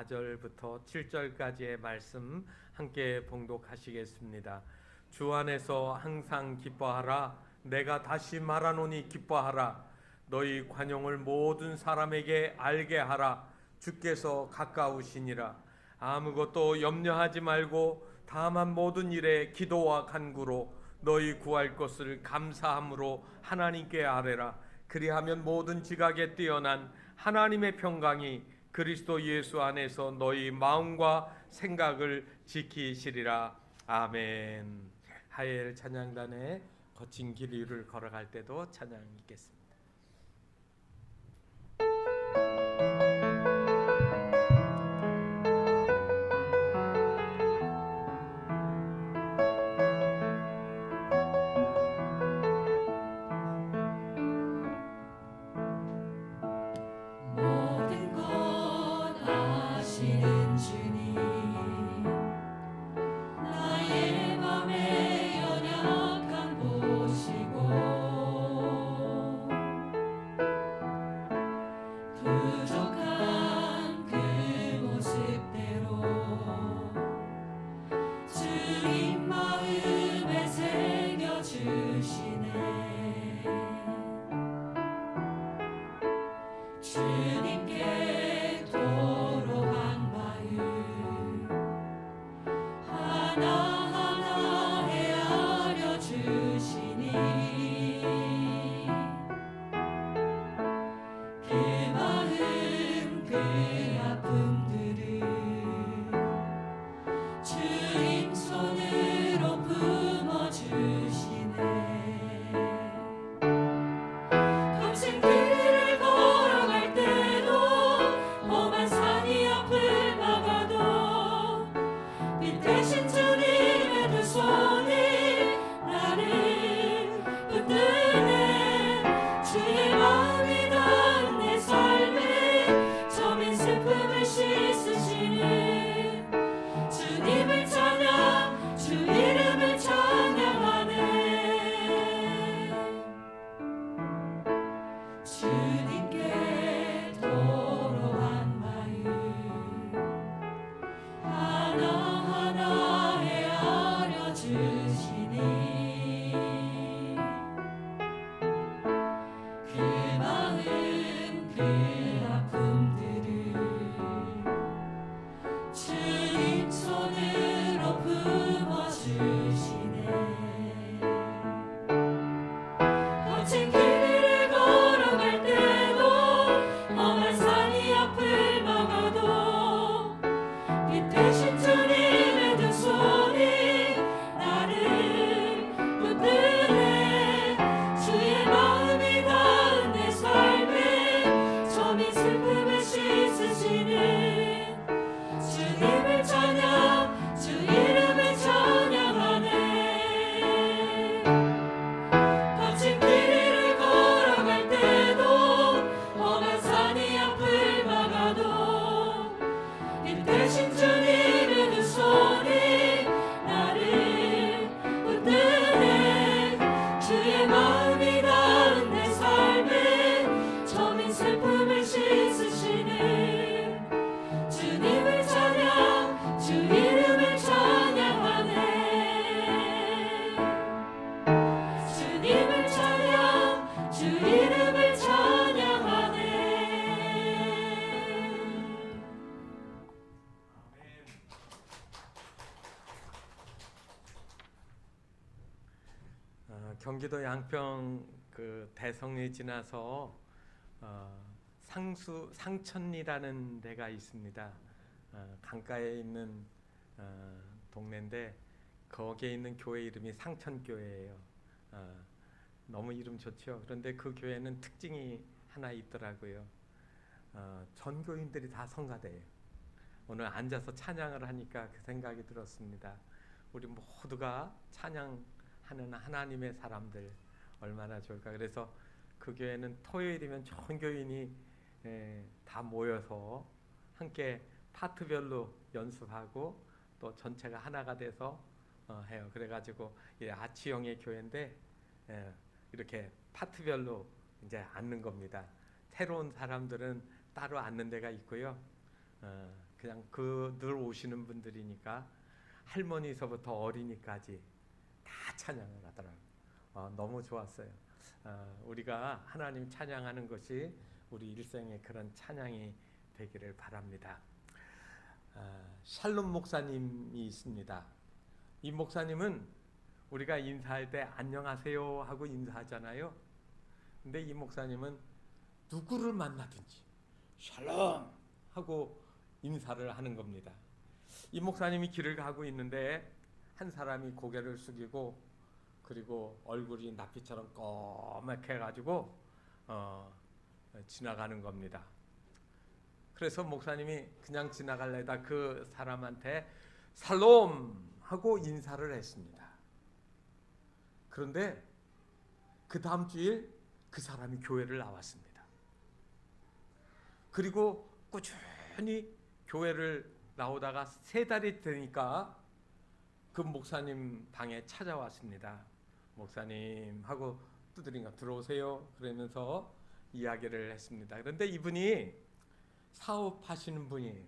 4절부터 7절까지의 말씀 함께 봉독하시겠습니다. 주 안에서 항상 기뻐하라. 내가 다시 말하노니 기뻐하라. 너희 관용을 모든 사람에게 알게 하라. 주께서 가까우시니라. 아무것도 염려하지 말고 다만 모든 일에 기도와 간구로 너희 구할 것을 감사함으로 하나님께 아뢰라. 그리하면 모든 지각에 뛰어난 하나님의 평강이 그리스도 예수 안에서 너희 마음과 생각을 지키시리라. 아멘. 하엘 찬양단의 거친 길 위를 걸어갈 때도 찬양 있겠습니다. 경기도 양평 그 대성리 지나서 상천리라는 데가 있습니다. 강가에 있는 동네인데 거기에 있는 교회 이름이 상천교회예요. 너무 이름 좋죠. 그런데 그 교회는 특징이 하나 있더라고요. 전교인들이 다 성가대예요. 오늘 앉아서 찬양을 하니까 그 생각이 들었습니다. 우리 모두가 찬양하는 하나님의 사람들 얼마나 좋을까. 그래서 그 교회는 토요일이면 전 교인이 다 모여서 함께 파트별로 연습하고 또 전체가 하나가 돼서 해요. 그래가지고 아치형의 교회인데 이렇게 파트별로 이제 앉는 겁니다. 새로운 사람들은 따로 앉는 데가 있고요. 그냥 늘 오시는 분들이니까 할머니서부터 어린이까지 다 찬양을 하더라고요. 너무 좋았어요. 우리가 하나님 찬양하는 것이 우리 일생의 그런 찬양이 되기를 바랍니다. 샬롬 목사님이 있습니다. 이 목사님은 우리가 인사할 때 안녕하세요 하고 인사하잖아요. 근데 이 목사님은 누구를 만나든지 샬롬 하고 인사를 하는 겁니다. 이 목사님이 길을 가고 있는데 한 사람이 고개를 숙이고 그리고 얼굴이 나피처럼 꺼멓게 가지고 지나가는 겁니다. 그래서 목사님이 그냥 지나갈래다 그 사람한테 살롬 하고 인사를 했습니다. 그런데 그 다음 주일 그 사람이 교회를 나왔습니다. 그리고 꾸준히 교회를 나오다가 3달이 되니까 그 목사님 방에 찾아왔습니다. 목사님 하고 두드린가 들어오세요 그러면서 이야기를 했습니다. 그런데 이분이 사업하시는 분이에요.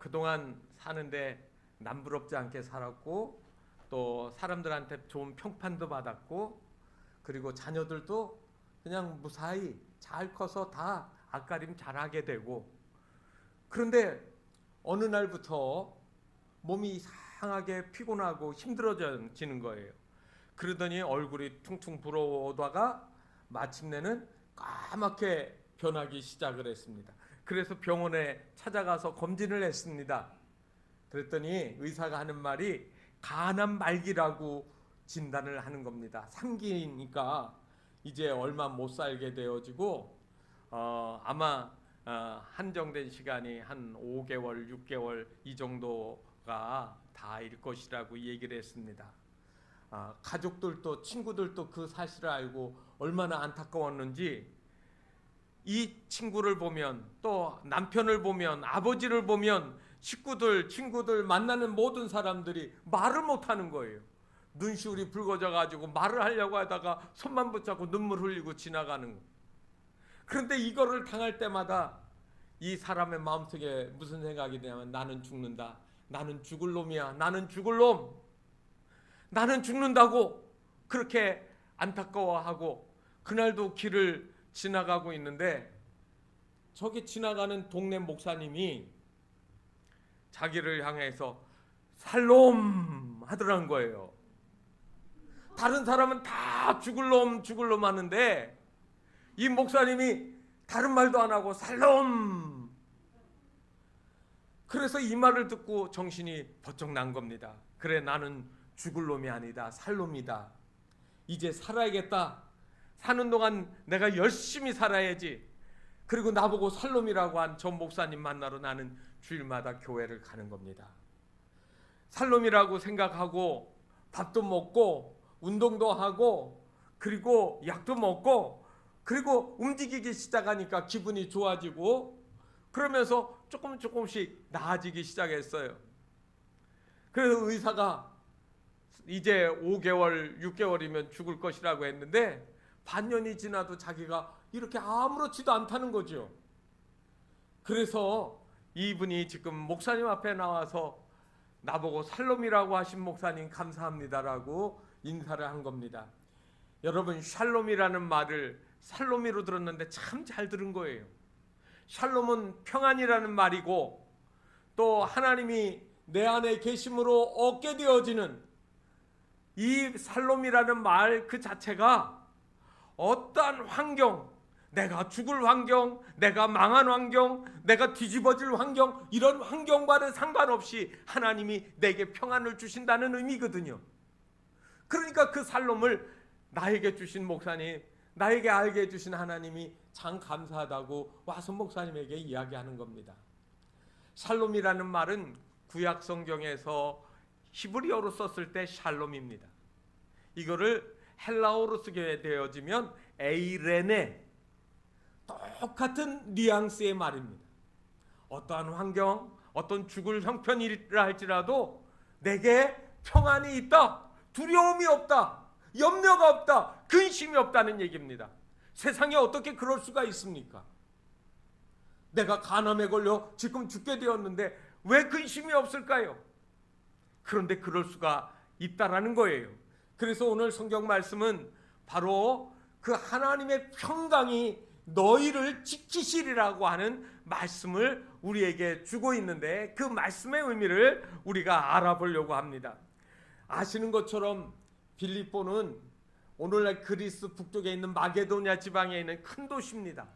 그동안 사는데 남부럽지 않게 살았고 또 사람들한테 좋은 평판도 받았고 그리고 자녀들도 그냥 무사히 잘 커서 다 앞가림 잘하게 되고 그런데 어느 날부터 몸이 이상하게 피곤하고 힘들어지는 거예요. 그러더니 얼굴이 퉁퉁 불어오다가 마침내는 까맣게 변하기 시작을 했습니다. 그래서 병원에 찾아가서 검진을 했습니다. 그랬더니 의사가 하는 말이 간암 말기라고 진단을 하는 겁니다. 3기니까 이제 얼마 못 살게 되어지고 아마 한정된 시간이 한 5개월, 6개월 이 정도가 다일 것이라고 얘기를 했습니다. 가족들도 친구들도 그 사실을 알고 얼마나 안타까웠는지 이 친구를 보면 또 남편을 보면 아버지를 보면 식구들, 친구들 만나는 모든 사람들이 말을 못하는 거예요. 눈시울이 붉어져 가지고 말을 하려고 하다가 손만 붙잡고 눈물 흘리고 지나가는 거. 그런데 이거를 당할 때마다 이 사람의 마음속에 무슨 생각이 드냐면 나는 죽는다. 나는 죽을 놈이야. 나는 죽을 놈. 나는 죽는다고 그렇게 안타까워하고 그날도 길을 지나가고 있는데 저기 지나가는 동네 목사님이 자기를 향해서 살롬 하더라는 거예요. 다른 사람은 다 죽을 놈 하는데 이 목사님이 다른 말도 안 하고 살롬. 그래서 이 말을 듣고 정신이 번쩍 난 겁니다. 그래 나는 죽을 놈이 아니다. 살 놈이다. 이제 살아야겠다. 사는 동안 내가 열심히 살아야지. 그리고 나보고 살 놈이라고 한 전 목사님 만나러 나는 주일마다 교회를 가는 겁니다. 살 놈이라고 생각하고 밥도 먹고 운동도 하고 그리고 약도 먹고 그리고 움직이기 시작하니까 기분이 좋아지고 그러면서 조금씩 나아지기 시작했어요. 그래서 의사가 이제 5개월, 6개월이면 죽을 것이라고 했는데 반년이 지나도 자기가 이렇게 아무렇지도 않다는 거죠. 그래서 이분이 지금 목사님 앞에 나와서 나보고 살롬이라고 하신 목사님 감사합니다라고 인사를 한 겁니다. 여러분 샬롬이라는 말을 살로미로 들었는데 참 잘 들은 거예요. 샬롬은 평안이라는 말이고 또 하나님이 내 안에 계심으로 얻게 되어지는 이 살롬이라는 말 그 자체가 어떠한 환경, 내가 죽을 환경, 내가 망한 환경, 내가 뒤집어질 환경 이런 환경과는 상관없이 하나님이 내게 평안을 주신다는 의미거든요. 그러니까 그 살롬을 나에게 주신 목사님, 나에게 알게 해주신 하나님이 참 감사하다고 와서 목사님에게 이야기하는 겁니다. 샬롬이라는 말은 구약 성경에서 히브리어로 썼을 때 샬롬입니다. 이거를 헬라어로 쓰게 되어지면 에이레네, 똑같은 뉘앙스의 말입니다. 어떠한 환경, 어떤 죽을 형편이라 할지라도 내게 평안이 있다, 두려움이 없다, 염려가 없다, 근심이 없다는 얘기입니다. 세상에 어떻게 그럴 수가 있습니까? 내가 간암에 걸려 지금 죽게 되었는데 왜 근심이 없을까요? 그런데 그럴 수가 있다라는 거예요. 그래서 오늘 성경 말씀은 바로 그 하나님의 평강이 너희를 지키시리라고 하는 말씀을 우리에게 주고 있는데, 그 말씀의 의미를 우리가 알아보려고 합니다. 아시는 것처럼 빌립보는 오늘날 그리스 북쪽에 있는 마게도냐 지방에 있는 큰 도시입니다.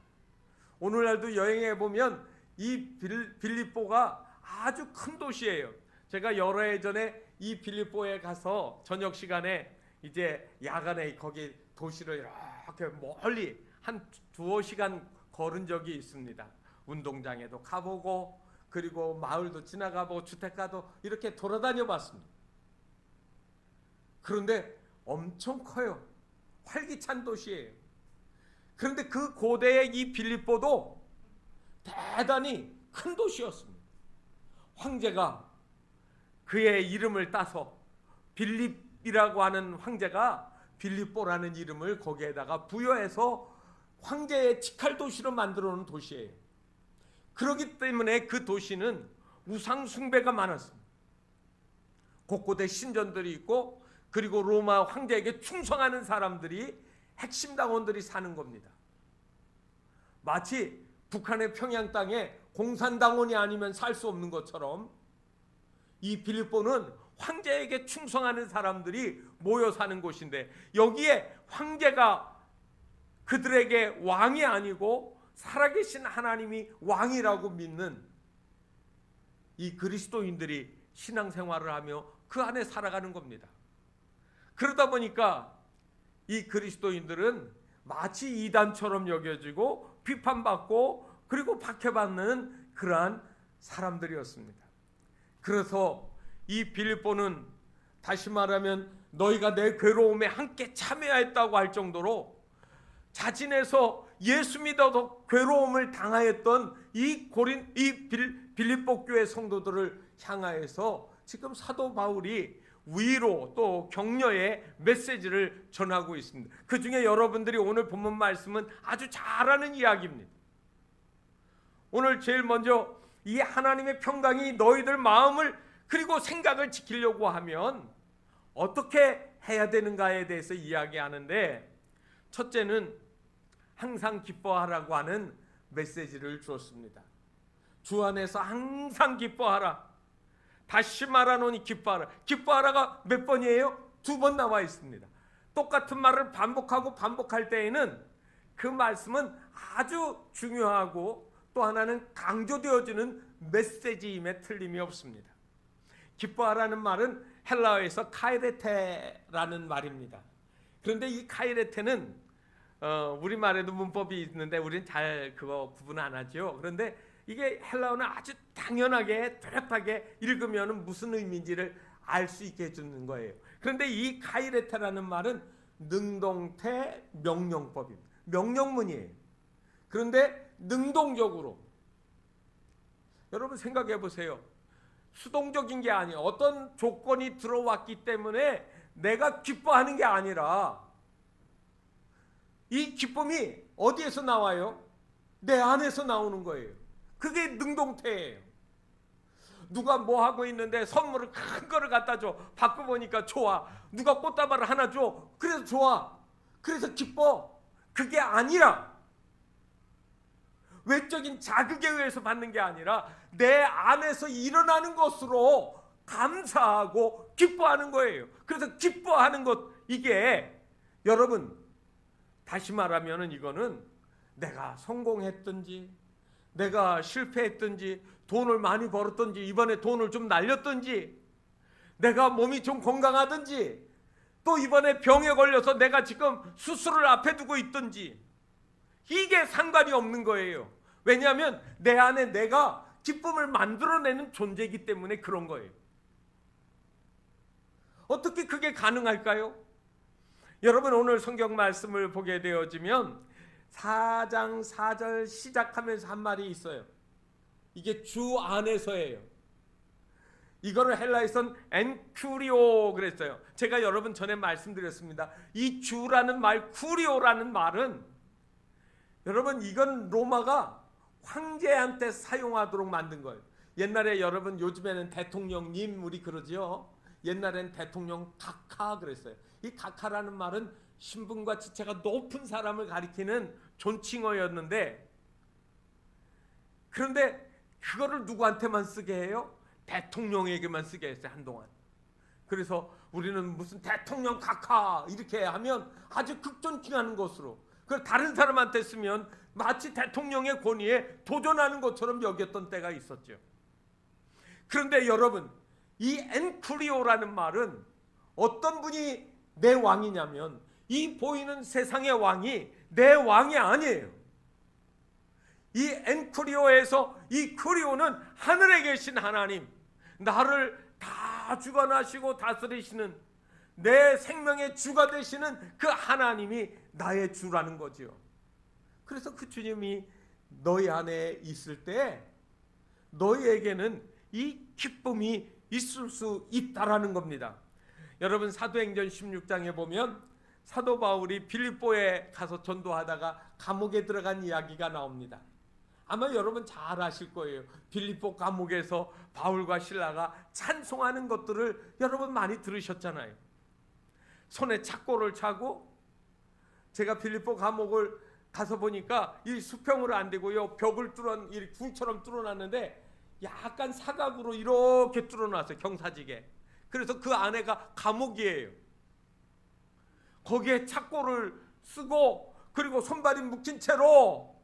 오늘날도 여행해 보면 이 빌립보가 아주 큰 도시예요. 제가 여러 해 전에 이 빌립보에 가서 저녁 시간에 이제 야간에 거기 도시를 이렇게 멀리 한 두어 시간 걸은 적이 있습니다. 운동장에도 가보고 그리고 마을도 지나가보고 주택가도 이렇게 돌아다녀 봤습니다. 그런데 엄청 커요. 활기찬 도시예요. 그런데 그 고대의 이 빌립보도 대단히 큰 도시였습니다. 황제가 그의 이름을 따서 빌립이라고 하는 황제가 빌립보라는 이름을 거기에다가 부여해서 황제의 직할 도시로 만들어 놓은 도시예요. 그렇기 때문에 그 도시는 우상 숭배가 많았습니다. 곳곳에 신전들이 있고 그리고 로마 황제에게 충성하는 사람들이 핵심 당원들이 사는 겁니다. 마치 북한의 평양 땅에 공산당원이 아니면 살 수 없는 것처럼 이 빌립보는 황제에게 충성하는 사람들이 모여 사는 곳인데, 여기에 황제가 그들에게 왕이 아니고 살아계신 하나님이 왕이라고 믿는 이 그리스도인들이 신앙생활을 하며 그 안에 살아가는 겁니다. 그러다 보니까 이 그리스도인들은 마치 이단처럼 여겨지고 비판받고 그리고 박해받는 그러한 사람들이었습니다. 그래서 이 빌립보는 다시 말하면 너희가 내 괴로움에 함께 참여했다고 할 정도로 자진해서 예수 믿어도 괴로움을 당하였던 이 빌립보 교회 성도들을 향하여서 지금 사도 바울이 위로 또 격려의 메시지를 전하고 있습니다. 그 중에 여러분들이 오늘 본문 말씀은 아주 잘 아는 이야기입니다. 오늘 제일 먼저 이 하나님의 평강이 너희들 마음을 그리고 생각을 지키려고 하면 어떻게 해야 되는가에 대해서 이야기하는데, 첫째는 항상 기뻐하라고 하는 메시지를 주었습니다. 주 안에서 항상 기뻐하라. 다시 말하노니 기뻐하라. 기뻐하라가 몇 번이에요? 2번 나와 있습니다. 똑같은 말을 반복하고 반복할 때에는 그 말씀은 아주 중요하고 또 하나는 강조되어지는 메시지임에 틀림이 없습니다. 기뻐하라는 말은 헬라어에서 카이레테라는 말입니다. 그런데 이 카이레테는 우리말에도 문법이 있는데 우리는 잘 그거 구분 안 하죠. 그런데 이게 헬라어는 아주 당연하게 뚜렷하게 읽으면 무슨 의미인지를 알 수 있게 해주는 거예요. 그런데 이 카이레테라는 말은 능동태 명령법입니다. 명령문이에요. 그런데 능동적으로, 여러분 생각해 보세요. 수동적인 게 아니에요. 어떤 조건이 들어왔기 때문에 내가 기뻐하는 게 아니라 이 기쁨이 어디에서 나와요? 내 안에서 나오는 거예요. 그게 능동태예요. 누가 뭐 하고 있는데 선물을 큰 거를 갖다 줘. 받고 보니까 좋아. 누가 꽃다발을 하나 줘. 그래서 좋아. 그래서 기뻐. 그게 아니라 외적인 자극에 의해서 받는 게 아니라 내 안에서 일어나는 것으로 감사하고 기뻐하는 거예요. 그래서 기뻐하는 것, 이게 여러분 다시 말하면 이거는 내가 성공했든지 내가 실패했든지 돈을 많이 벌었든지 이번에 돈을 좀 날렸든지 내가 몸이 좀 건강하든지 또 이번에 병에 걸려서 내가 지금 수술을 앞에 두고 있든지 이게 상관이 없는 거예요. 왜냐하면 내 안에 내가 기쁨을 만들어내는 존재이기 때문에 그런 거예요. 어떻게 그게 가능할까요? 여러분 오늘 성경 말씀을 보게 되어지면 4장 4절 시작하면서 한 말이 있어요. 이게 주 안에서예요. 이거를 헬라에선 엔큐리오 그랬어요. 제가 여러분 전에 말씀드렸습니다. 이 주라는 말, 쿠리오라는 말은 여러분 이건 로마가 황제한테 사용하도록 만든 거예요. 옛날에 여러분, 요즘에는 대통령님 우리 그러죠. 옛날엔 대통령 각하 그랬어요. 이 각하라는 말은 신분과 지체가 높은 사람을 가리키는 존칭어였는데, 그런데 그거를 누구한테만 쓰게 해요? 대통령에게만 쓰게 했어요, 한동안. 그래서 우리는 무슨 대통령 각하 이렇게 하면 아주 극존칭하는 것으로, 그걸 다른 사람한테 쓰면 마치 대통령의 권위에 도전하는 것처럼 여겼던 때가 있었죠. 그런데 여러분, 이 엔쿠리오라는 말은 어떤 분이 내 왕이냐면, 이 보이는 세상의 왕이 내 왕이 아니에요. 이 엔쿠리오에서 이 쿠리오는 하늘에 계신 하나님, 나를 다 주관하시고 다스리시는, 내 생명의 주가 되시는 그 하나님이 나의 주라는 거죠. 그래서 그 주님이 너희 안에 있을 때 너희에게는 이 기쁨이 있을 수 있다라는 겁니다. 여러분, 사도행전 16장에 보면 사도 바울이 빌립보에 가서 전도하다가 감옥에 들어간 이야기가 나옵니다. 아마 여러분 잘 아실 거예요. 빌립보 감옥에서 바울과 실라가 찬송하는 것들을 여러분 많이 들으셨잖아요. 손에 착고를 차고, 제가 빌립보 감옥을 가서 보니까 이 수평으로 안 되고요, 벽을 이 궁처럼 뚫어놨는데 약간 사각으로 이렇게 뚫어놨어요, 경사지게. 그래서 그 안에가 감옥이에요. 거기에 착고를 쓰고, 그리고 손발이 묶인 채로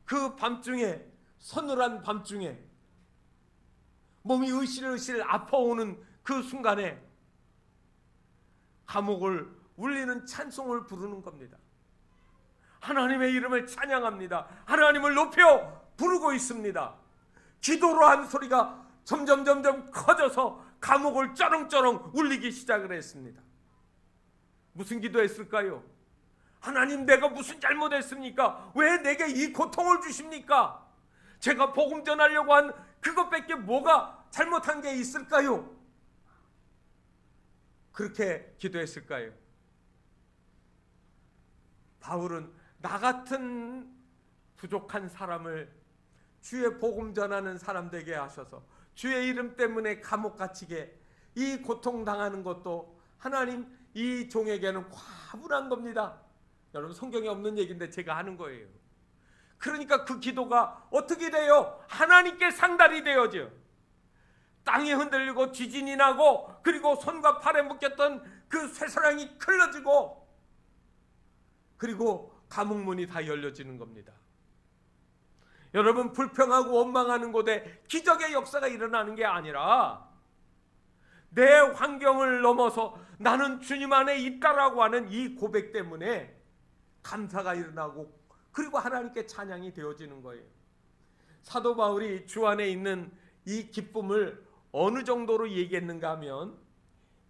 그 밤중에, 서늘한 밤중에 몸이 으실으실 아파오는 그 순간에 감옥을 울리는 찬송을 부르는 겁니다. 하나님의 이름을 찬양합니다. 하나님을 높여 부르고 있습니다. 기도로 한 소리가 점점 커져서 감옥을 쩌렁쩌렁 울리기 시작을 했습니다. 무슨 기도했을까요? 하나님, 내가 무슨 잘못했습니까? 왜 내게 이 고통을 주십니까? 제가 복음 전하려고 한 그것밖에 뭐가 잘못한 게 있을까요? 그렇게 기도했을까요? 바울은 나 같은 부족한 사람을 주의 복음 전하는 사람 되게 하셔서 주의 이름 때문에 감옥 갇히게, 이 고통당하는 것도 하나님, 이 종에게는 과분한 겁니다. 여러분, 성경에 없는 얘기인데 제가 하는 거예요. 그러니까 그 기도가 어떻게 돼요? 하나님께 상달이 되어져. 땅이 흔들리고 지진이 나고, 그리고 손과 팔에 묶였던 그 쇠사랑이 클러지고, 그리고 감옥문이 다 열려지는 겁니다. 여러분, 불평하고 원망하는 곳에 기적의 역사가 일어나는 게 아니라 내 환경을 넘어서 나는 주님 안에 있다라고 하는 이 고백 때문에 감사가 일어나고, 그리고 하나님께 찬양이 되어지는 거예요. 사도 바울이 주 안에 있는 이 기쁨을 어느 정도로 얘기했는가 하면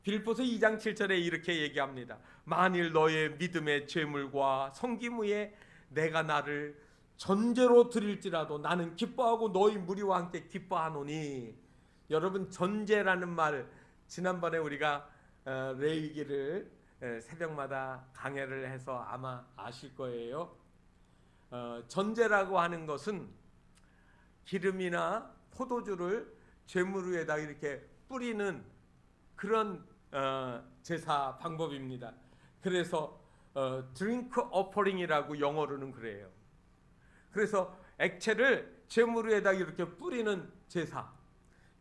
빌립보서 2장 7절에 이렇게 얘기합니다. 만일 너의 믿음의 제물과 섬김 후에 내가 나를 전제로 드릴지라도 나는 기뻐하고 너희 무리와 함께 기뻐하노니. 여러분, 전제라는 말, 지난번에 우리가 레위기를 새벽마다 강해를 해서 아마 아실 거예요. 전제라고 하는 것은 기름이나 포도주를 제물 위에다 이렇게 뿌리는 그런 제사 방법입니다. 그래서 드링크 어퍼링이라고 영어로는 그래요. 그래서 액체를 제물 위에다 이렇게 뿌리는 제사.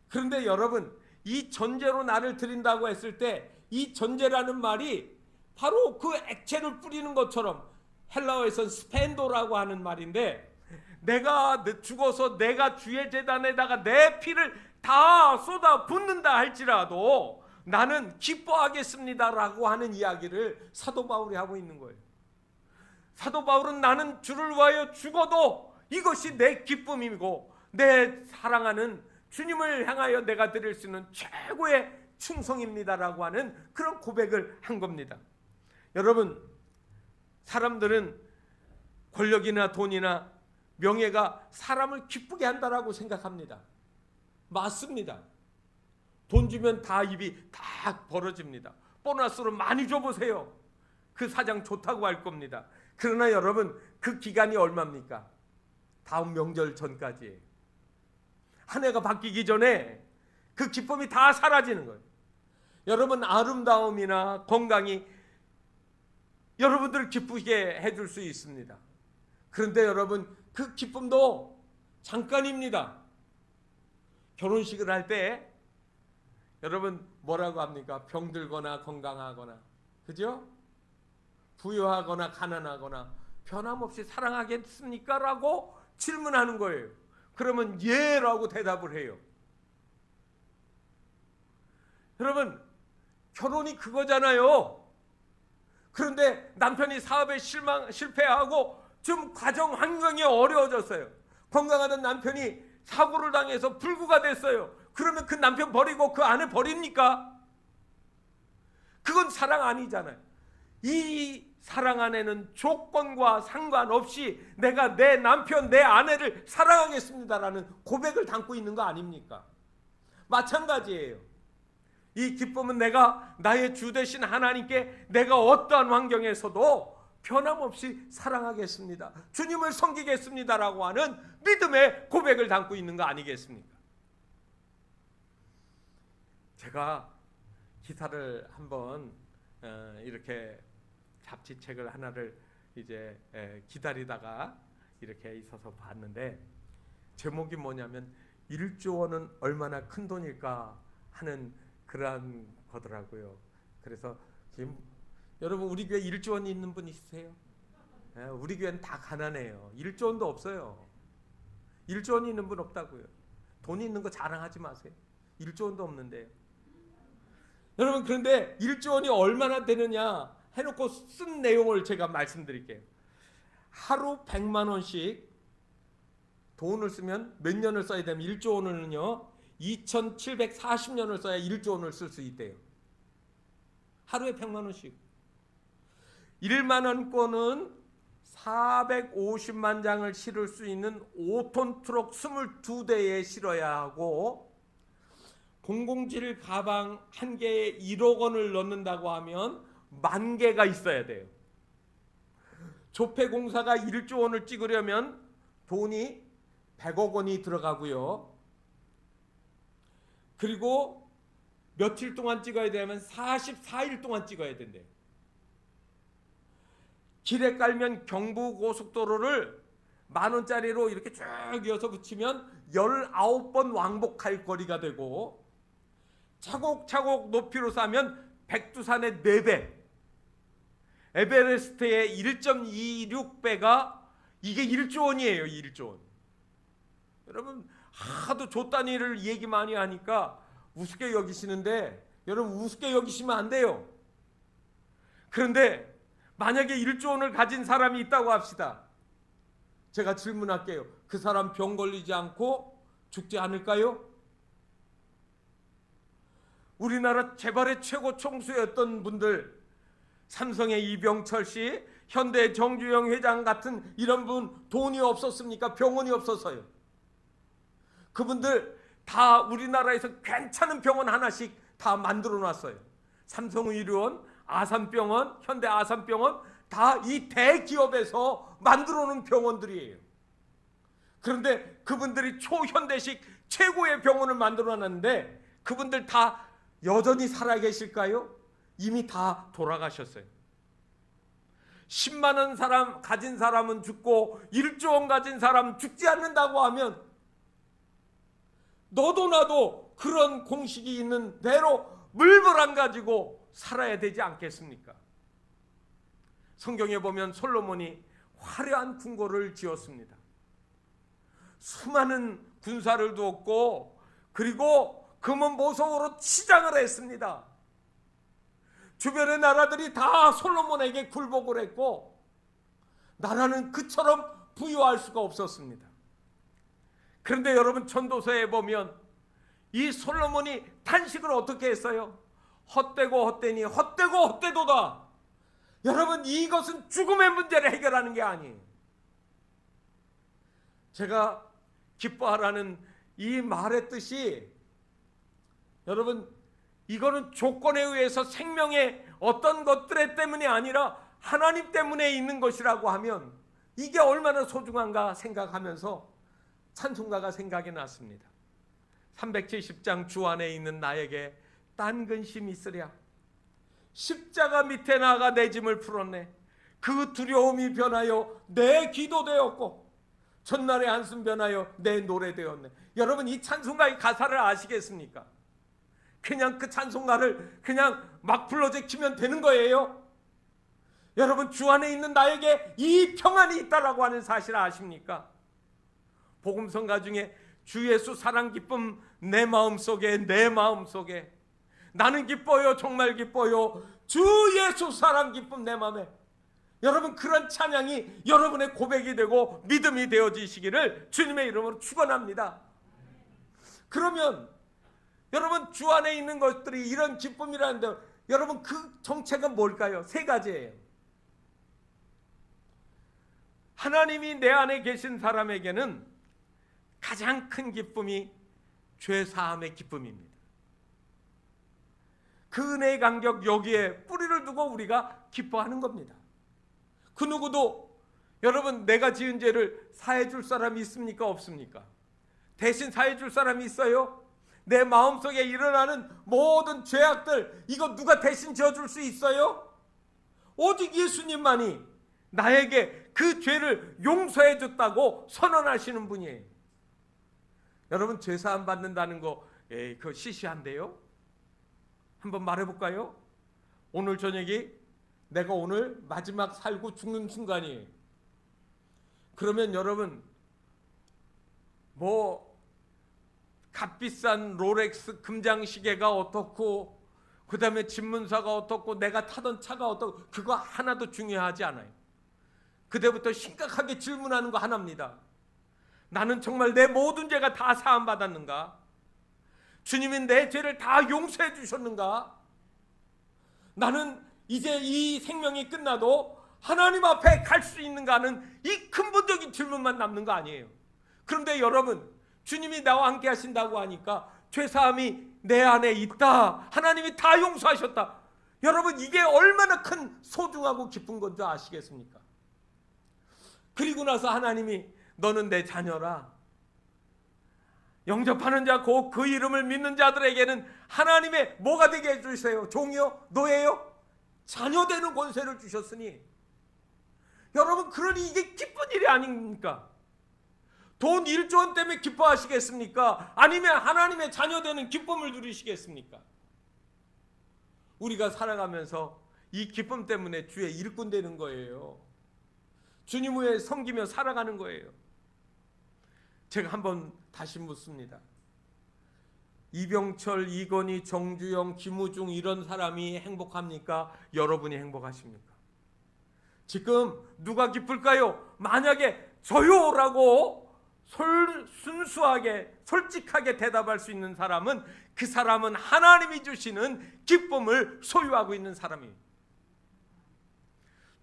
그런데 여러분, 이 전제로 나를 드린다고 했을 때 이 전제라는 말이 바로 그 액체를 뿌리는 것처럼, 헬라어에선 스펜도라고 하는 말인데, 내가 죽어서 내가 주의 제단에다가 내 피를 다 쏟아 붓는다 할지라도 나는 기뻐하겠습니다라고 하는 이야기를 사도 바울이 하고 있는 거예요. 사도 바울은 나는 주를 위하여 죽어도 이것이 내 기쁨이고 내 사랑하는 주님을 향하여 내가 드릴 수 있는 최고의 충성입니다라고 하는 그런 고백을 한 겁니다. 여러분, 사람들은 권력이나 돈이나 명예가 사람을 기쁘게 한다라고 생각합니다. 맞습니다. 돈 주면 다 입이 다 벌어집니다. 보너스로 많이 줘보세요. 그 사장 좋다고 할 겁니다. 그러나 여러분, 그 기간이 얼마입니까? 다음 명절 전까지 한 해가 바뀌기 전에 그 기쁨이 다 사라지는 거예요. 여러분, 아름다움이나 건강이 여러분들을 기쁘게 해줄 수 있습니다. 그런데 여러분, 그 기쁨도 잠깐입니다. 결혼식을 할 때 여러분 뭐라고 합니까? 병들거나 건강하거나, 그죠? 부유하거나 가난하거나 변함없이 사랑하겠습니까? 라고 질문하는 거예요. 그러면 예 라고 대답을 해요. 여러분, 결혼이 그거잖아요. 그런데 남편이 사업에 실패하고 좀 가정 환경이 어려워졌어요. 건강하던 남편이 사고를 당해서 불구가 됐어요. 그러면 그 남편 버리고 그 아내 버립니까? 그건 사랑 아니잖아요. 이 사랑 안에는 조건과 상관없이 내가 내 남편, 내 아내를 사랑하겠습니다라는 고백을 담고 있는 거 아닙니까? 마찬가지예요. 이 기쁨은 내가 나의 주 되신 하나님께 내가 어떠한 환경에서도 변함없이 사랑하겠습니다, 주님을 섬기겠습니다라고 하는 믿음의 고백을 담고 있는 거 아니겠습니까? 제가 기사를 한번 이렇게 잡지책을 하나를 이제 기다리다가 이렇게 있어서 봤는데, 제목이 뭐냐면 1조 원은 얼마나 큰 돈일까 하는 그러한 거더라고요. 그래서 지금 여러분, 우리 교회 1조 원이 있는 분 있으세요? 우리 교회는 다 가난해요. 1조 원도 없어요. 1조 원이 있는 분 없다고요. 돈이 있는 거 자랑하지 마세요. 1조 원도 없는데요. 여러분, 그런데 1조 원이 얼마나 되느냐 해놓고 쓴 내용을 제가 말씀드릴게요. 하루 100만 원씩 돈을 쓰면 몇 년을 써야 되면 1조 원은요 2740년을 써야 1조 원을 쓸 수 있대요. 하루에 100만 원씩. 1만 원권은 450만 장을 실을 수 있는 5톤 트럭 22대에 실어야 하고, 007 가방 한 개에 1억 원을 넣는다고 하면 10,000개가 있어야 돼요. 조폐공사가 1조 원을 찍으려면 돈이 100억 원이 들어가고요. 그리고 며칠 동안 찍어야 되면 44일 동안 찍어야 된대요. 길에 깔면 경부고속도로를 10,000원짜리로 이렇게 쭉 이어서 붙이면 19번 왕복할 거리가 되고, 차곡차곡 높이로 쌓으면 백두산의 4배, 에베레스트의 1.26배가 이게 1조 원이에요. 1조 원. 여러분, 하도 조 단위를 얘기 많이 하니까 우습게 여기시는데, 여러분 우습게 여기시면 안 돼요. 그런데 만약에 1조 원을 가진 사람이 있다고 합시다. 제가 질문할게요. 그 사람 병 걸리지 않고 죽지 않을까요? 우리나라 재벌의 최고 총수였던 분들, 삼성의 이병철 씨, 현대 정주영 회장 같은 이런 분 돈이 없었습니까? 병원이 없어서요. 그분들 다 우리나라에서 괜찮은 병원 하나씩 다 만들어 놨어요. 삼성의료원, 아산병원, 현대 아산병원 다 이 대기업에서 만들어 놓은 병원들이에요. 그런데 그분들이 초현대식 최고의 병원을 만들어 놨는데 그분들 다 여전히 살아계실까요? 이미 다 돌아가셨어요. 10만 원 사람 가진 사람은 죽고 1조 원 가진 사람은 죽지 않는다고 하면 너도 나도 그런 공식이 있는 대로 물불 안 가지고 살아야 되지 않겠습니까? 성경에 보면 솔로몬이 화려한 궁궐을 지었습니다. 수많은 군사를 두었고, 그리고 금은 보석으로 치장을 했습니다. 주변의 나라들이 다 솔로몬에게 굴복을 했고, 나라는 그처럼 부유할 수가 없었습니다. 그런데 여러분, 전도서에 보면 이 솔로몬이 탄식을 어떻게 했어요? 헛되고 헛되니 헛되고 헛되도다. 여러분, 이것은 죽음의 문제를 해결하는 게 아니에요. 제가 기뻐하라는 이 말의 뜻이, 여러분, 이거는 조건에 의해서 생명의 어떤 것들 때문이 아니라 하나님 때문에 있는 것이라고 하면 이게 얼마나 소중한가 생각하면서 찬송가가 생각이 났습니다. 370장 주 안에 있는 나에게 딴 근심 있으랴. 십자가 밑에 나가 내 짐을 풀었네. 그 두려움이 변하여 내 기도 되었고 전날의 한숨 변하여 내 노래 되었네. 여러분, 이 찬송가의 가사를 아시겠습니까? 그냥 그 찬송가를 그냥 막 불러제키면 되는 거예요. 여러분, 주 안에 있는 나에게 이 평안이 있다라고 하는 사실을 아십니까? 복음성가 중에 주 예수 사랑 기쁨 내 마음속에 나는 기뻐요, 정말 기뻐요. 주 예수 사랑 기쁨 내 마음에. 여러분, 그런 찬양이 여러분의 고백이 되고 믿음이 되어지시기를 주님의 이름으로 축원합니다. 그러면 여러분, 주 안에 있는 것들이 이런 기쁨이라는데, 여러분 그 정체가 뭘까요? 세 가지예요. 하나님이 내 안에 계신 사람에게는 가장 큰 기쁨이 죄사함의 기쁨입니다. 그 은혜의 간격, 여기에 뿌리를 두고 우리가 기뻐하는 겁니다. 그 누구도 여러분, 내가 지은 죄를 사해 줄 사람이 있습니까? 없습니까? 대신 사해 줄 사람이 있어요? 내 마음속에 일어나는 모든 죄악들, 이거 누가 대신 지어줄 수 있어요? 오직 예수님만이 나에게 그 죄를 용서해 줬다고 선언하시는 분이에요. 여러분, 죄사함 받는다는 거, 그거 시시한데요? 한번 말해볼까요? 오늘 저녁이 내가 오늘 마지막 살고 죽는 순간이에요. 그러면 여러분, 뭐 값비싼 롤렉스 금장시계가 어떻고, 그 다음에 집문사가 어떻고, 내가 타던 차가 어떻고, 그거 하나도 중요하지 않아요. 그때부터 심각하게 질문하는 거 하나입니다. 나는 정말 내 모든 죄가 다 사함받았는가? 주님이 내 죄를 다 용서해 주셨는가? 나는 이제 이 생명이 끝나도 하나님 앞에 갈 수 있는가 하는 이 근본적인 질문만 남는 거 아니에요. 그런데 여러분, 주님이 나와 함께 하신다고 하니까 죄사함이 내 안에 있다, 하나님이 다 용서하셨다. 여러분, 이게 얼마나 큰 소중하고 기쁜 건지 아시겠습니까? 그리고 나서 하나님이 너는 내 자녀라. 영접하는 자, 곧 그 이름을 믿는 자들에게는 하나님의 뭐가 되게 해주세요? 종이요? 노예요? 자녀 되는 권세를 주셨으니, 여러분, 그러니 이게 기쁜 일이 아닙니까? 돈 1조 원 때문에 기뻐하시겠습니까? 아니면 하나님의 자녀 되는 기쁨을 누리시겠습니까? 우리가 살아가면서 이 기쁨 때문에 주의 일꾼 되는 거예요. 주님 후에 섬기며 살아가는 거예요. 제가 한번 다시 묻습니다. 이병철, 이건희, 정주영, 김우중 이런 사람이 행복합니까? 여러분이 행복하십니까? 지금 누가 기쁠까요? 만약에 저요라고 순수하게 솔직하게 대답할 수 있는 사람은, 그 사람은 하나님이 주시는 기쁨을 소유하고 있는 사람이에요.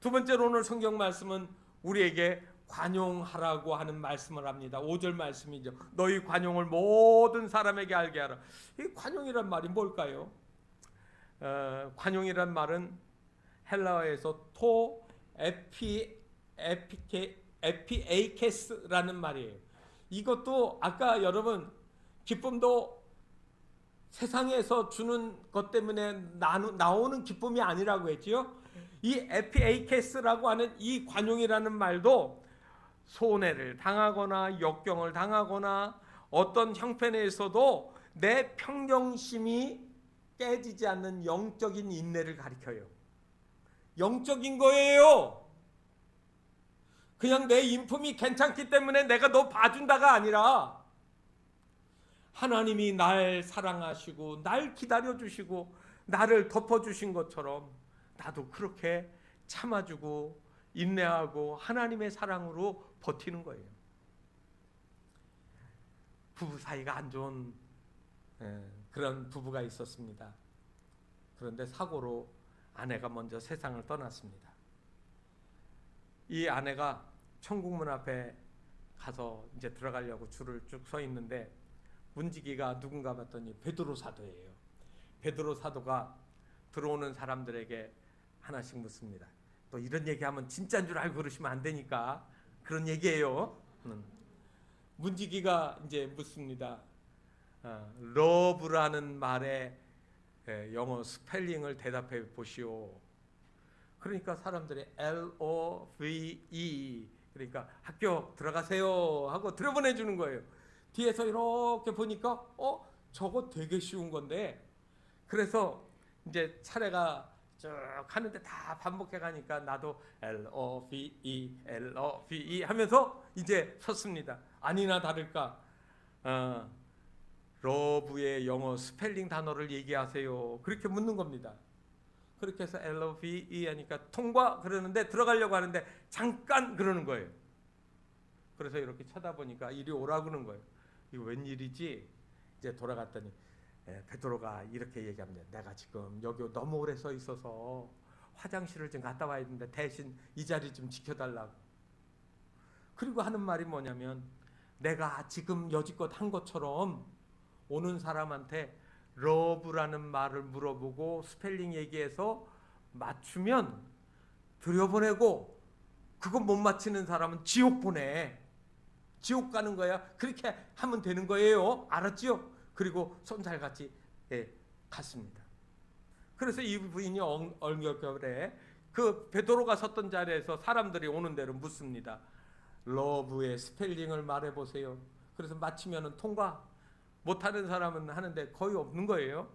두 번째로 오늘 성경 말씀은 우리에게 관용하라고 하는 말씀을 합니다. 5절 말씀이죠. 너희 관용을 모든 사람에게 알게 하라. 이 관용이란 말이 뭘까요? 관용이란 말은 헬라어에서 토 에피에이케스라는 말이에요. 이것도 아까 여러분, 기쁨도 세상에서 주는 것 때문에 나오는 기쁨이 아니라고 했지요. 이 에피에이케스라고 하는 이 관용이라는 말도 손해를 당하거나 역경을 당하거나 어떤 형편에서도 내 평정심이 깨지지 않는 영적인 인내를 가리켜요. 영적인 거예요. 그냥 내 인품이 괜찮기 때문에 내가 너 봐준다가 아니라, 하나님이 날 사랑하시고 날 기다려주시고 나를 덮어주신 것처럼 나도 그렇게 참아주고 인내하고 하나님의 사랑으로 버티는 거예요. 부부 사이가 안 좋은 그런 부부가 있었습니다. 그런데 사고로 아내가 먼저 세상을 떠났습니다. 이 아내가 천국문 앞에 가서 이제 들어가려고 줄을 쭉 서 있는데, 문지기가 누군가 봤더니 베드로 사도예요. 베드로 사도가 들어오는 사람들에게 하나씩 묻습니다. 또 이런 얘기하면 진짜인 줄 알고 그러시면 안 되니까 그런 얘기예요. 문지기가 이제 묻습니다. 러브라는 말의 영어 스펠링을 대답해 보시오. 그러니까 사람들이 LOVE, 그러니까 학교 들어가세요 하고 들여보내 주는 거예요. 뒤에서 이렇게 보니까 저거 되게 쉬운 건데, 그래서 이제 차례가 쭉 하는데 다 반복해 가니까 나도 LOVE 하면서 이제 섰습니다. 아니나 다를까 러브의 영어 스펠링 단어를 얘기하세요. 그렇게 묻는 겁니다. 그렇게 해서 LOVE 하니까 통과 그러는데, 들어가려고 하는데 잠깐 그러는 거예요. 그래서 이렇게 쳐다보니까 이리 오라고 그러는 거예요. 이거 웬일이지? 이제 돌아갔더니 베드로가 이렇게 얘기합니다. 내가 지금 여기 너무 오래 서 있어서 화장실을 좀 갔다 와야 되는데 대신 이 자리 좀 지켜달라고. 그리고 하는 말이 뭐냐면, 내가 지금 여지껏 한 것처럼 오는 사람한테 러브라는 말을 물어보고 스펠링 얘기해서 맞추면 들여보내고, 그거 못 맞히는 사람은 지옥 보내. 지옥 가는 거야. 그렇게 하면 되는 거예요. 알았지요? 그리고 손살같이 갔습니다. 그래서 이 부인이 얼결에 그 베드로가 섰던 자리에서 사람들이 오는 대로 묻습니다. 러브의 스펠링을 말해보세요. 그래서 맞히면 통과, 못하는 사람은 하는데 거의 없는 거예요.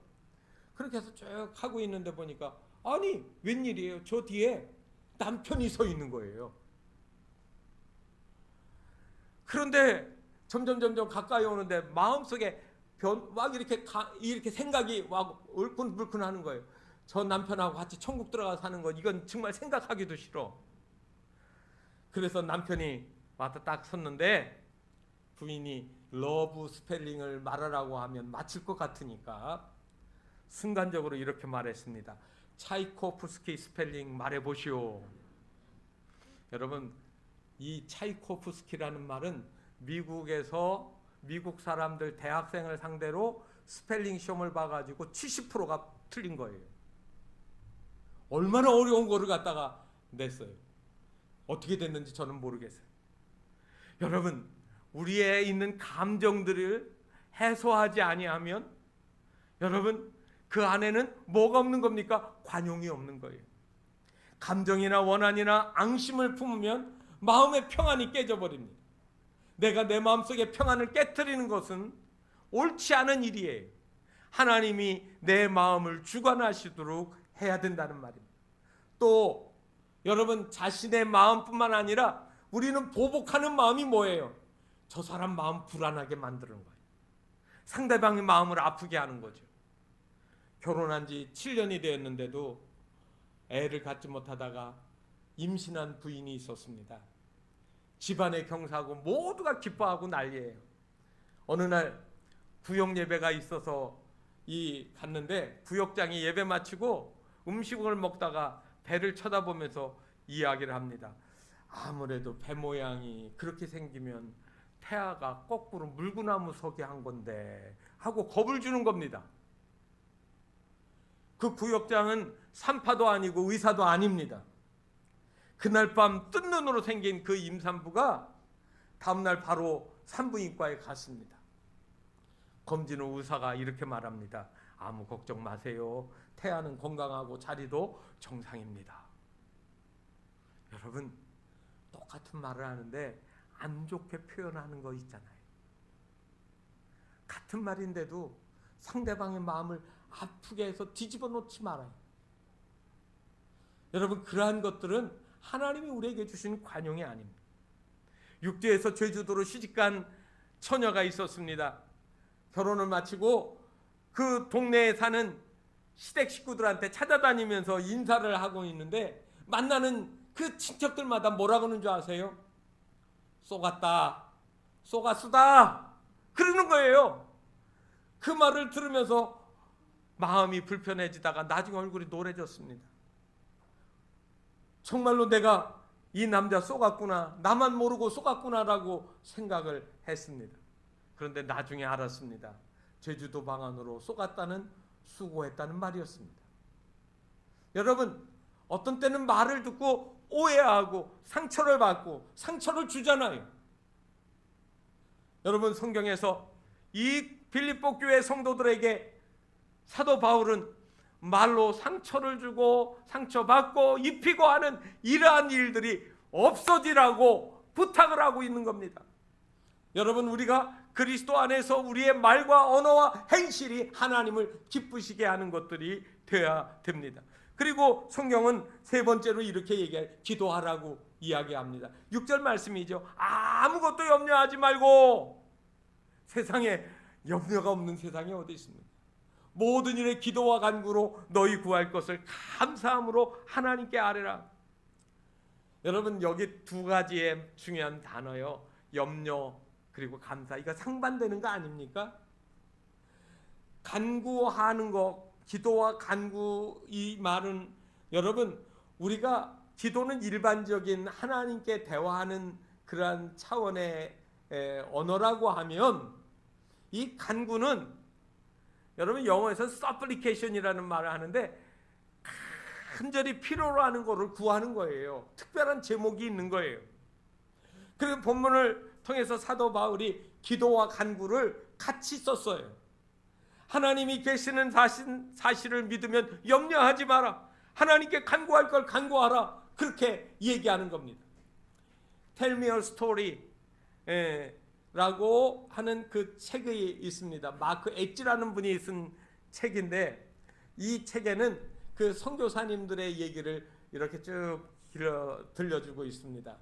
그렇게 해서 쭉 하고 있는데 보니까, 아니 웬일이에요? 저 뒤에 남편이 서 있는 거예요. 그런데 점점 가까이 오는데 마음속에 막 이렇게 생각이 막 울큰불큰 하는 거예요. 저 남편하고 같이 천국 들어가 사는 거, 이건 정말 생각하기도 싫어. 그래서 남편이 와서 딱 섰는데, 부인이 러브 스펠링을 말하라고 하면 맞힐 것 같으니까 순간적으로 이렇게 말했습니다. 차이코프스키 스펠링 말해보시오. 여러분, 이 차이코프스키라는 말은 미국에서 미국 사람들 대학생을 상대로 스펠링 시험을 봐가지고 70%가 틀린 거예요. 얼마나 어려운 거를 갖다가 냈어요. 어떻게 됐는지 저는 모르겠어요. 여러분, 우리에 있는 감정들을 해소하지 아니하면 여러분, 그 안에는 뭐가 없는 겁니까? 관용이 없는 거예요. 감정이나 원한이나 앙심을 품으면 마음의 평안이 깨져버립니다. 내가 내 마음속에 평안을 깨트리는 것은 옳지 않은 일이에요. 하나님이 내 마음을 주관하시도록 해야 된다는 말입니다. 또 여러분, 자신의 마음뿐만 아니라 우리는 보복하는 마음이 뭐예요? 저 사람 마음 불안하게 만드는 거예요. 상대방의 마음을 아프게 하는 거죠. 결혼한 지 7년이 되었는데도 애를 갖지 못하다가 임신한 부인이 있었습니다. 집안의 경사하고 모두가 기뻐하고 난리예요. 어느 날 구역 예배가 있어서 갔는데, 구역장이 예배 마치고 음식을 먹다가 배를 쳐다보면서 이야기를 합니다. 아무래도 배 모양이 그렇게 생기면 태아가 거꾸로 물구나무 서게 한 건데 하고 겁을 주는 겁니다. 그 구역장은 산파도 아니고 의사도 아닙니다. 그날 밤 뜬 눈으로 생긴 그 임산부가 다음날 바로 산부인과에 갔습니다. 검진 후 의사가 이렇게 말합니다. 아무 걱정 마세요. 태아는 건강하고 자리도 정상입니다. 여러분, 똑같은 말을 하는데 안 좋게 표현하는 거 있잖아요. 같은 말인데도 상대방의 마음을 아프게 해서 뒤집어 놓지 말아요. 여러분, 그러한 것들은 하나님이 우리에게 주신 관용이 아닙니다. 육지에서 제주도로 시집간 처녀가 있었습니다. 결혼을 마치고 그 동네에 사는 시댁 식구들한테 찾아다니면서 인사를 하고 있는데, 만나는 그 친척들마다 뭐라고 하는 줄 아세요? 쏘갔다, 쏘가수다 그러는 거예요. 그 말을 들으면서 마음이 불편해지다가 나중에 얼굴이 노래졌습니다. 정말로 내가 이 남자 쏘갔구나, 나만 모르고 쏘갔구나라고 생각을 했습니다. 그런데 나중에 알았습니다. 제주도 방언으로 쏘갔다는 수고했다는 말이었습니다. 여러분, 어떤 때는 말을 듣고 오해하고 상처를 받고 상처를 주잖아요. 여러분, 성경에서 이 빌립보 교회 성도들에게 사도 바울은 말로 상처를 주고 상처받고 입히고 하는 이러한 일들이 없어지라고 부탁을 하고 있는 겁니다. 여러분, 우리가 그리스도 안에서 우리의 말과 언어와 행실이 하나님을 기쁘시게 하는 것들이 되어야 됩니다. 그리고 성경은 세 번째로 이렇게 얘기해요. 기도하라고 이야기합니다. 6절 말씀이죠. 아무것도 염려하지 말고. 세상에 염려가 없는 세상이 어디 있습니까? 모든 일에 기도와 간구로 너희 구할 것을 감사함으로 하나님께 아뢰라. 여러분, 여기 두 가지의 중요한 단어요. 염려 그리고 감사. 이거 상반되는 거 아닙니까? 간구하는 거, 기도와 간구, 이 말은 여러분, 우리가 기도는 일반적인 하나님께 대화하는 그러한 차원의 언어라고 하면, 이 간구는 여러분 영어에서 supplication이라는 말을 하는데 간절히 필요로 하는 거를 구하는 거예요. 특별한 제목이 있는 거예요. 그리고 본문을 통해서 사도 바울이 기도와 간구를 같이 썼어요. 하나님이 계시는 사실을 믿으면 염려하지 마라. 하나님께 간구할 걸 간구하라. 그렇게 얘기하는 겁니다. Tell me a story 라고 하는 그 책이 있습니다. 마크 엣지라는 분이 쓴 책인데, 이 책에는 그 선교사님들의 얘기를 이렇게 쭉 들려주고 있습니다.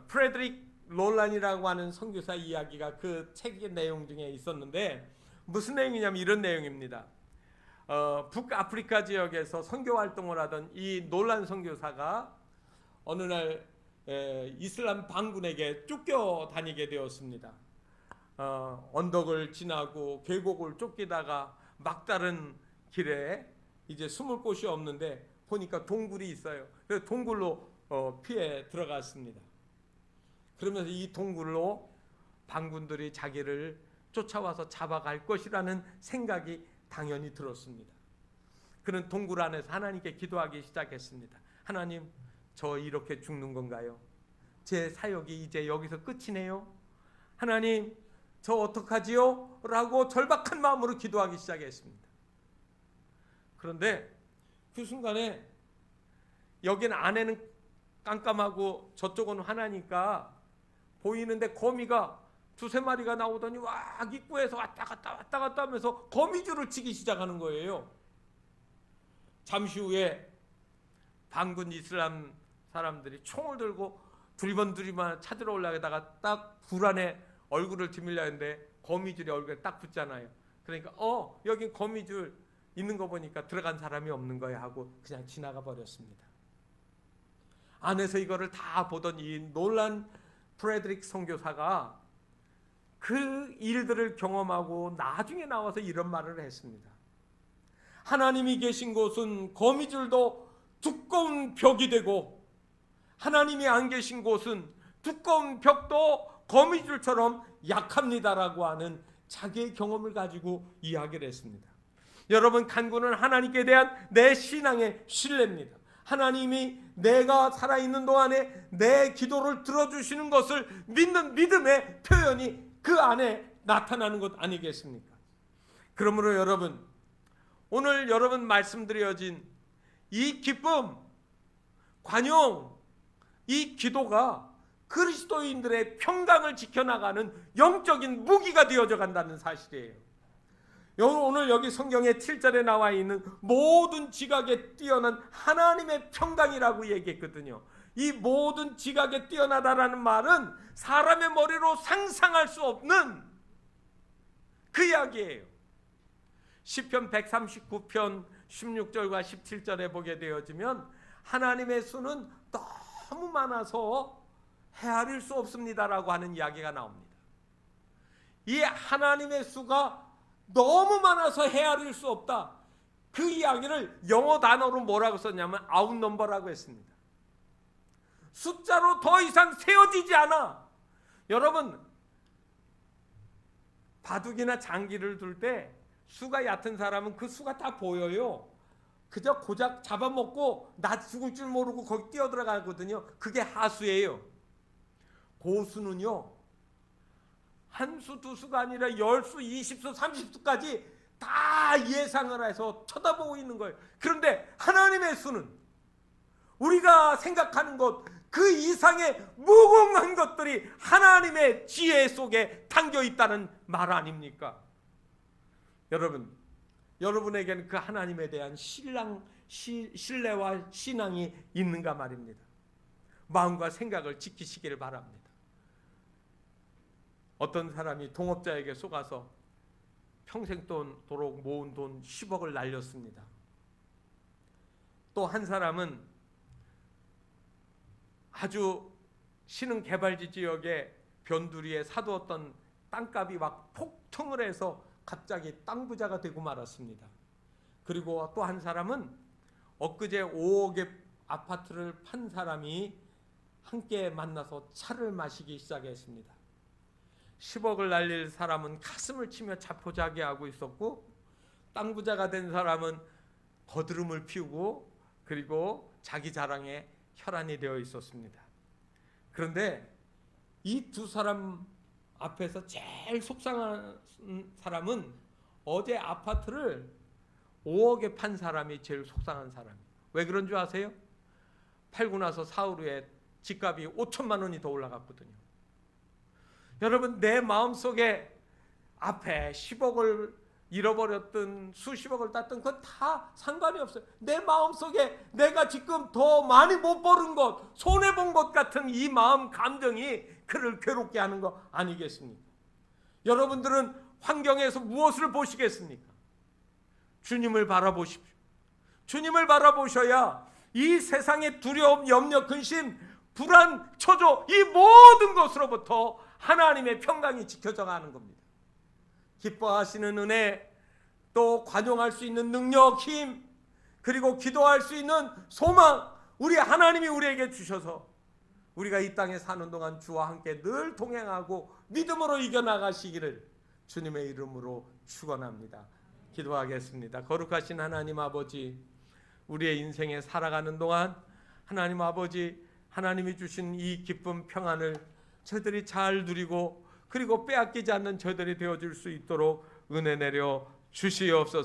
프레드릭 롤란이라고 하는 선교사 이야기가 그 책의 내용 중에 있었는데, 무슨 내용이냐면 이런 내용입니다. 북아프리카 지역에서 선교 활동을 하던 이 롤란 선교사가 어느 날 이슬람 반군에게 쫓겨다니게 되었습니다. 언덕을 지나고 계곡을 쫓기다가 막다른 길에 이제 숨을 곳이 없는데 보니까 동굴이 있어요. 그래서 동굴로 피해 들어갔습니다. 그러면서 이 동굴로 반군들이 자기를 쫓아와서 잡아갈 것이라는 생각이 당연히 들었습니다. 그는 동굴 안에서 하나님께 기도하기 시작했습니다. 하나님, 저 이렇게 죽는 건가요? 제 사역이 이제 여기서 끝이네요. 하나님, 저 어떡하지요? 라고 절박한 마음으로 기도하기 시작했습니다. 그런데 그 순간에 여긴 안에는 깜깜하고 저쪽은 환하니까 보이는데 거미가 두세 마리가 나오더니 막 입구에서 왔다 갔다 하면서 거미줄을 치기 시작하는 거예요. 잠시 후에 반군 이슬람 사람들이 총을 들고 두리번 찾으러 올라가다가 딱 불 안에 얼굴을 뒤밀려 했는데 거미줄이 얼굴에 딱 붙잖아요. 그러니까 여기 거미줄 있는 거 보니까 들어간 사람이 없는 거야 하고 그냥 지나가 버렸습니다. 안에서 이거를 다 보던 이 놀란 프레드릭 선교사가 그 일들을 경험하고 나중에 나와서 이런 말을 했습니다. 하나님이 계신 곳은 거미줄도 두꺼운 벽이 되고, 하나님이 안 계신 곳은 두꺼운 벽도 거미줄처럼 약합니다라고 하는 자기의 경험을 가지고 이야기를 했습니다. 여러분, 간구는 하나님께 대한 내 신앙의 신뢰입니다. 하나님이 내가 살아있는 동안에 내 기도를 들어주시는 것을 믿는 믿음의 표현이 그 안에 나타나는 것 아니겠습니까? 그러므로 여러분, 오늘 여러분 말씀드려진 이 기쁨, 관용, 이 기도가 그리스도인들의 평강을 지켜나가는 영적인 무기가 되어져 간다는 사실이에요. 오늘 여기 성경의 7절에 나와 있는 모든 지각에 뛰어난 하나님의 평강이라고 얘기했거든요. 이 모든 지각에 뛰어나다라는 말은 사람의 머리로 상상할 수 없는 그 이야기예요. 시편 139편 16절과 17절에 보게 되어지면 하나님의 수는 너무 많아서 헤아릴 수 없습니다라고 하는 이야기가 나옵니다. 이 하나님의 수가 너무 많아서 헤아릴 수 없다. 그 이야기를 영어 단어로 뭐라고 썼냐면 아웃넘버라고 했습니다. 숫자로 더 이상 세어지지 않아. 여러분, 바둑이나 장기를 둘 때 수가 얕은 사람은 그 수가 다 보여요. 그저 고작 잡아먹고 나 죽을 줄 모르고 거기 뛰어들어가거든요. 그게 하수예요. 고수는요, 한 수, 두 수가 아니라 10수, 20수, 30수까지 다 예상을 해서 쳐다보고 있는 거예요. 그런데 하나님의 수는 우리가 생각하는 것 그 이상의 무궁한 것들이 하나님의 지혜 속에 담겨 있다는 말 아닙니까? 여러분, 여러분에게는 그 하나님에 대한 신뢰와 신앙이 있는가 말입니다. 마음과 생각을 지키시기를 바랍니다. 어떤 사람이 동업자에게 속아서 평생도록 모은 돈 10억을 날렸습니다. 또 한 사람은 아주 신흥 개발지 지역에 변두리에 사두었던 땅값이 막 폭등을 해서 갑자기 땅 부자가 되고 말았습니다. 그리고 또 한 사람은 엊그제 5억의 아파트를 판 사람이 함께 만나서 차를 마시기 시작했습니다. 10억을 날릴 사람은 가슴을 치며 자포자기하고 있었고, 땅 부자가 된 사람은 거드름을 피우고 그리고 자기 자랑에 혈안이 되어 있었습니다. 그런데 이 두 사람 앞에서 제일 속상한 사람은 어제 아파트를 5억에 판 사람이 제일 속상한 사람이에요. 왜 그런 줄 아세요? 팔고 나서 사흘 후에 집값이 5천만 원이 더 올라갔거든요. 여러분, 내 마음속에 앞에 10억을 잃어버렸든 수십억을 땄든 그건 다 상관이 없어요. 내 마음속에 내가 지금 더 많이 못 버는 것, 손해본 것 같은 이 마음 감정이 그를 괴롭게 하는 거 아니겠습니까? 여러분들은 환경에서 무엇을 보시겠습니까? 주님을 바라보십시오. 주님을 바라보셔야 이 세상의 두려움, 염려, 근심, 불안, 초조, 이 모든 것으로부터 하나님의 평강이 지켜져 가는 겁니다. 기뻐하시는 은혜, 또 관용할 수 있는 능력, 힘, 그리고 기도할 수 있는 소망, 우리 하나님이 우리에게 주셔서 우리가 이 땅에 사는 동안 주와 함께 늘 동행하고 믿음으로 이겨나가시기를 주님의 이름으로 축원합니다. 기도하겠습니다. 거룩하신 하나님 아버지, 우리의 인생에 살아가는 동안 하나님 아버지, 하나님이 주신 이 기쁨 평안을 저희들이 잘 누리고 그리고 빼앗기지 않는 저희들이 되어줄 수 있도록 은혜 내려 주시옵소서.